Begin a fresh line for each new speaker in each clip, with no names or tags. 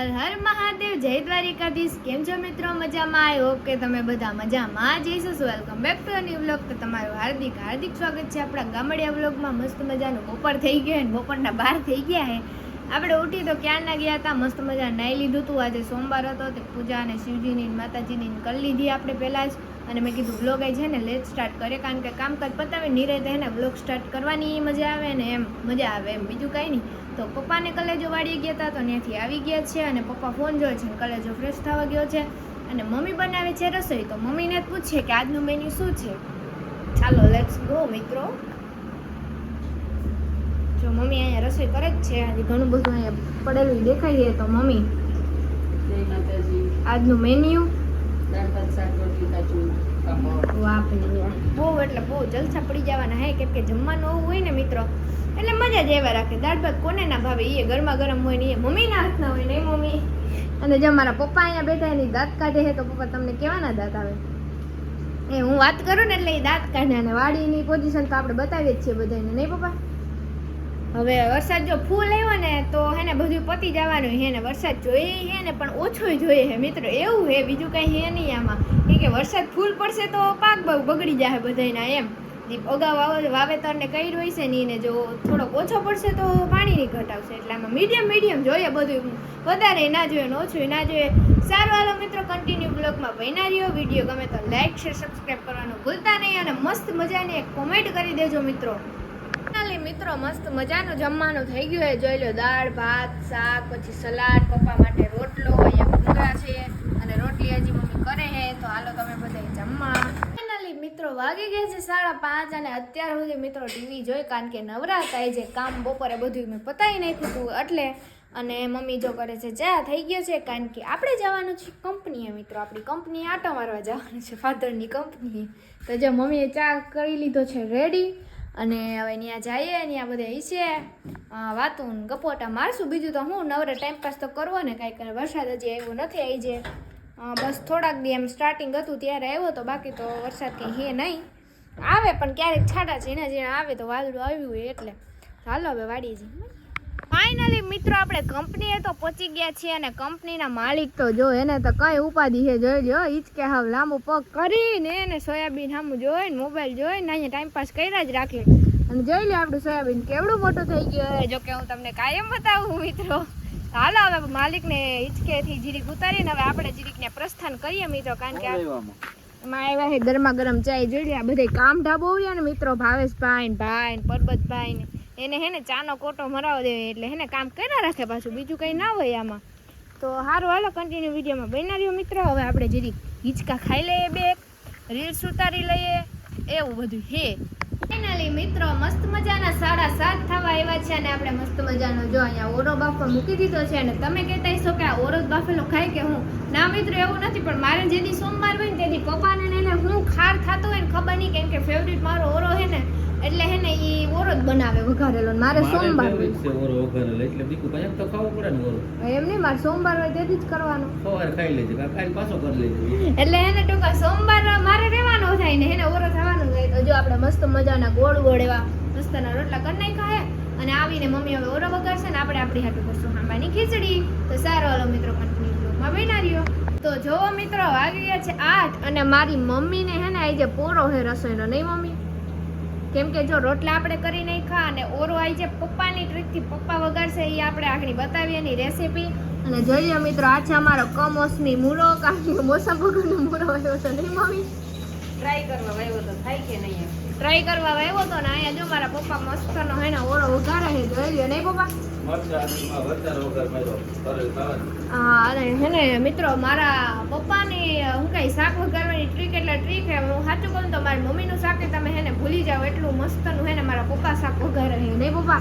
હર હર મહાદેવ, જય દ્વારિકાધીશ. કેમ છો મિત્રો? મજામાં? આઈ હોપ કે તમે બધા મજામાં જ હશો. Welcome back to a new vlog. તો તમારું હાર્દિક સ્વાગત છે આપણા ગામડિયા વ્લોગમાં. મસ્ત મજાનું બપોર થઈ ગયો ને બપોરના 12 થઈ ગયા હે. આપણે ઉઠી તો ક્યારના ગયા હતા, મસ્ત મજા નાઈ લીધું હતું. આજે સોમવાર હતો તે પૂજા અને શિવજીની માતાજીની કરી લીધી આપણે પહેલાં જ. અને મેં કીધું વ્લોગ છે ને લેટ સ્ટાર્ટ કરે, કારણ કે કામકાજ પતાવી નહીં રહે તો એને વ્લોગ સ્ટાર્ટ કરવાની મજા આવે ને એમ મજા આવે એમ, બીજું કાંઈ નહીં. તો પપ્પાને કલેજો વાળી ગયા હતા તો ત્યાંથી આવી ગયા છે અને પપ્પા ફોન જોવે છે ને કલેજો ફ્રેશ થવા ગયો છે. અને મમ્મી બનાવે છે રસોઈ, તો મમ્મીને જ પૂછે કે આજનું મેન્યુ શું છે. ચાલો લેટ્સ ગો મિત્રો. જો મમ્મી અહીંયા રસોઈ કરે જ છે, આજે ઘણું બધું અહીંયા પડેલું દેખાય છે. તો મમ્મી આજનું મેન્યુ બહુ એટલે બહુ જલસા પડી જવાના હે, કેમ કે જમવાનું એવું હોય ને મિત્રો એટલે મજા જ એવા રાખે. દાળ ભાત કોને ના ભાવે, એ ગરમા ગરમ હોય ને એ મમ્મીના હાથના હોય નહીં મમ્મી. અને જો મારા પપ્પા અહીંયા બેઠા એની દાંત કાઢે છે, તો પપ્પા તમને કેવાના દાંત આવે એ હું વાત કરું ને એટલે એ દાંત કાઢે. અને વાડીની પોઝિશન તો આપણે બતાવીએ જ છીએ બધાને, નહીં પપ્પા? હવે વરસાદ જો ફૂલ આવ્યો ને તો હે ને બધું પતી જવાનું હે ને. વરસાદ જોઈએ હે ને પણ ઓછો જોઈએ હે મિત્રો, એવું હે, બીજું કાંઈ હે નહીં આમાં. કે વરસાદ ફૂલ પડશે તો પાક બહુ બગડી જાય બધાના એમ. અગાઉ વાવેતર ને કઈ હોય છે નહીં ને, જો થોડોક ઓછો પડશે તો પાણીની ઘટ આવશે. એટલે આમાં મીડિયમ જોઈએ બધું, વધારે ના જોઈએ ને ઓછું ના જોઈએ. સારું હાલો મિત્રો, કન્ટિન્યુ બ્લોગમાં બન્યા રહ્યો. વિડીયો ગમે તો લાઈક શેર સબસ્ક્રાઈબ કરવાનું ભૂલતા નહીં અને મસ્ત મજાની એક કોમેન્ટ કરી દેજો મિત્રો. મિત્રો મસ્ત મજાનું જમવાનું થઈ ગયું હોય, જોઈ લો દાળ ભાત શાક પછી સલાડ, પપ્પા માટે રોટલો, અહીંયા ભૂંગળા છે અને રોટલી હજી મમ્મી કરે છે. તો હાલો તમે બધા જમવા. ફાઇનલી મિત્રો વાગી ગયા છે 5:30 અને અત્યાર સુધી મિત્રો ટીવી જોઈ, કારણ કે નવરાતા જે કામ બપોરે બધું મેં પતાવી નાખ્યું હતું એટલે. અને મમ્મી જો કરે છે ચા થઈ ગયો છે, કારણ કે આપણે જવાનું છે કંપનીએ મિત્રો. આપણી કંપનીએ આટો મારવા જવાનું છે, ફાધરની કંપનીએ. તો જો મમ્મીએ ચા કરી લીધો છે રેડી. અને હવે ત્યાં જઈએ, ત્યાં બધા હશે વાતું ગપોટા મારશું. બીજું તો હું નવરે ટાઈમપાસ તો કરવો ને કાંઈક. વરસાદ હજી આવ્યો નથી, આવી જે બસ થોડાક દી એમ સ્ટાર્ટિંગ હતું ત્યારે આવ્યો તો, બાકી તો વરસાદ કંઈ હે નહીં. આવે પણ ક્યારેક છાંટા ઝીણા આવે તો વાદળું આવ્યું હોય એટલે. ચાલો હવે વાડીએ જઈએ. ફાઇનલી મિત્રો આપણે કંપનીએ તો પહોંચી ગયા છીએ અને કંપનીના માલિક તો જો એને તો કઈ ઉપાધિ છે જોઈ લો. હિચકે હાવ લાંબુ પગ કરીને એને સોયાબીન સામું જોઈને મોબાઈલ જોઈને અહીંયા ટાઈમપાસ કર્યા જ રાખે. અને જોઈ લો આપણું સોયાબીન કેવડું મોટું થઈ ગયું. જો કે હું તમને કાયમ બતાવું મિત્રો. હાલો હવે માલિકને હિચકેથી જીરીક ઉતારીને હવે આપણે જીરીકને પ્રસ્થાન કરીએ મિત્રો, કારણ કે એમાં આવ્યા છે ગરમા ગરમ ચાય. જોઈ લે આ બધા કામ ઢાબો હોય ને મિત્રો, ભાવેશભાઈ ભાઈ પરબતભાઈ ને એને હે ને ચાનો કોટો મરાવો દે એટલે હે ને કામ કર્યા રાખે પાછું, બીજું કંઈ ના હોય આમાં. તો સારું હાલો કન્ટિન્યુ વિડીયોમાં બન્યા રહ્યો મિત્રો. હવે આપણે જરીક હિંચકા ખાઈ લઈએ, બે રીલ્સ ઉતારી લઈએ, એવું બધું હે. ફાઇનલી મિત્રો મસ્ત મજાના 7:30 થવા આવ્યા છે અને આપણે મસ્ત મજાનો જો અહીંયા ઓરો બાફો મૂકી દીધો છે. અને તમે કહેતા હશો કે આ ઓરો બાફેલો ખાય કે હું? ના મિત્રો એવું નથી, પણ મારે જેથી સોમવાર હોય ને તેથી પપ્પાને એને હું ખાર થતો હોય ને ખબર નહીં, કેમ કે ફેવરિટ મારો ઓરો હે ને એટલે હે ને ઈ ઓરો જ બનાવે વઘારેલો. મારે સોમવાર હોય છે ઓરો વઘારેલો, એટલે બીજું કઈ તો ખાવું પડે ને ઓરો. એમ નહીં, મારે સોમવાર હોય તેથી જ કરવાનું. સવારે ખાઈ લેજે, કાલ પાછો કરી લેજે. એટલે એને ટૂંકા સોમવાર મારે રહેવાનો થાય ને એને ઓરો થવાનું થાય. તો જો આપણે મસ્ત મજાના ગોળ ગોળ એવા મસ્તના રોટલા કરી નાખ્યા હે અને આવીને મમ્મી હવે ઓરો વઘારશે ને આપણે આપણી હાટું કરશું હાંબાની ખીચડી. તો સારો હાલો મિત્રો કન્ટિન્યુ બ્લોગમાં બન્યા રહ્યો. તો જો મિત્રો વાગી ગયા છે 8 અને મારી મમ્મીને હે ને આજે પોરો હે રસોઈનો, નહીં મમ્મી? કેમ કે જો રોટલા આપણે કરી નાખ્યા અને ઓરો આવી છે પપ્પાની ટ્રીકથી પપ્પા વગાડશે, એ આપણે આગળ બતાવીએ એની રેસીપી. અને જોઈએ મિત્રો આ છે અમારો કમોસમી મૂળો, કારણ કે મોસમ વગરનો મૂળો આવ્યો હતો, નહીં મમ્મી? ટ્રાય કરવા આવ્યો તો થાય કે નહીં? ટ્રાય કરવા આવ્યો હતો ને અહીંયા જો મારા પપ્પા મસ્તનો હે ને ઓરો વઘારે છે, જોઈ લ્યો નહીં પપ્પા? હા અને હે ને મિત્રો મારા પપ્પાની હું કઈ શાક વઘારવાની ટ્રીક એટલે ટ્રીક હે. હું સાચું કહું તો મારી મમ્મીનું શાક તમે હે ને ભૂલી જાઓ એટલું મસ્તનું હે ને મારા પપ્પા શાક વઘારે છે, નહીં પપ્પા?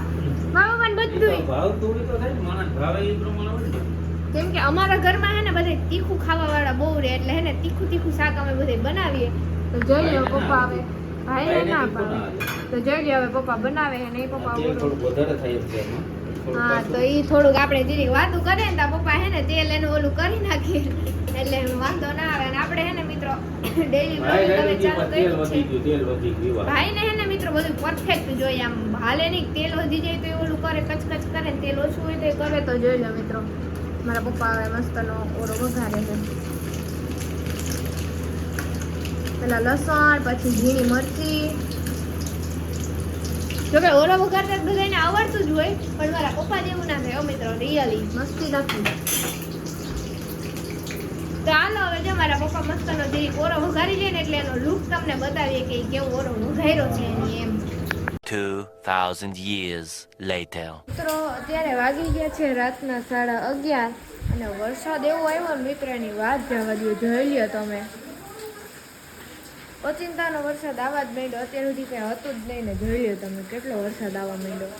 મારા બધું કેમ કે અમારા ઘરમાં હે ને બધે તીખું ખાવા વાળા બહુ રહે, એટલે હે ને તીખું શાક અમે બધે બનાવીએ. તો જોઈ લો પપ્પા હવે ભાઈ ના પાડે તો જોઈ લો હવે પપ્પા બનાવે છે નહીં પપ્પા? હા તો એ થોડુંક આપણે જીરીક વાતું કરીએ ને તો પપ્પા હે ને તેલ એનું ઓલું કરી નાખીએ એટલે વાંધો ના આવે. અને આપણે હે ને મિત્રો ડેઈલી બ્લોગિંગ ચાલુ કર્યું છે. ભાઈને હે ને મિત્રો બધું પરફેક્ટ જોઈએ, આમ હાલે નહીં તેલ વધી જાય તો ઓલું કરે કચકચ કરે, તેલ ઓછું હોય તો કરે. તો જોઈ લો મિત્રો મારા પપ્પા હવે મસ્તનો ઓરો વઘારે છે. પેલા લસણ, પછી ઝીણી મરચી. જોકે ઓરો વઘારતા બધાને આવડતું જ હોય, પણ મારા પપ્પા જેવું ના થાય મિત્રો, રિયલી મસ્તી નથી. તો હાલો હવે જો મારા પપ્પા મસ્તનો જે ઓરો વઘારી લે ને એટલે એનો લુક તમને બતાવીએ કે કેવો ઓરો વઘાર્યો છે એની એમ.
2000 years later.
મિત્રો અત્યારે વાગી ગયા છે રાતના 11:30 અને વરસાદ એવો આવ્યો ને મિત્રો એની વાત જવા દો. જોઈ લ્યો તમે, ઓચિંતાનો વરસાદ આવવા જ માંડ્યો. અત્યાર સુધી કંઈ હતું જ નહીં ને જોઈ લ્યો તમે કેટલો વરસાદ આવવા માંડ્યો.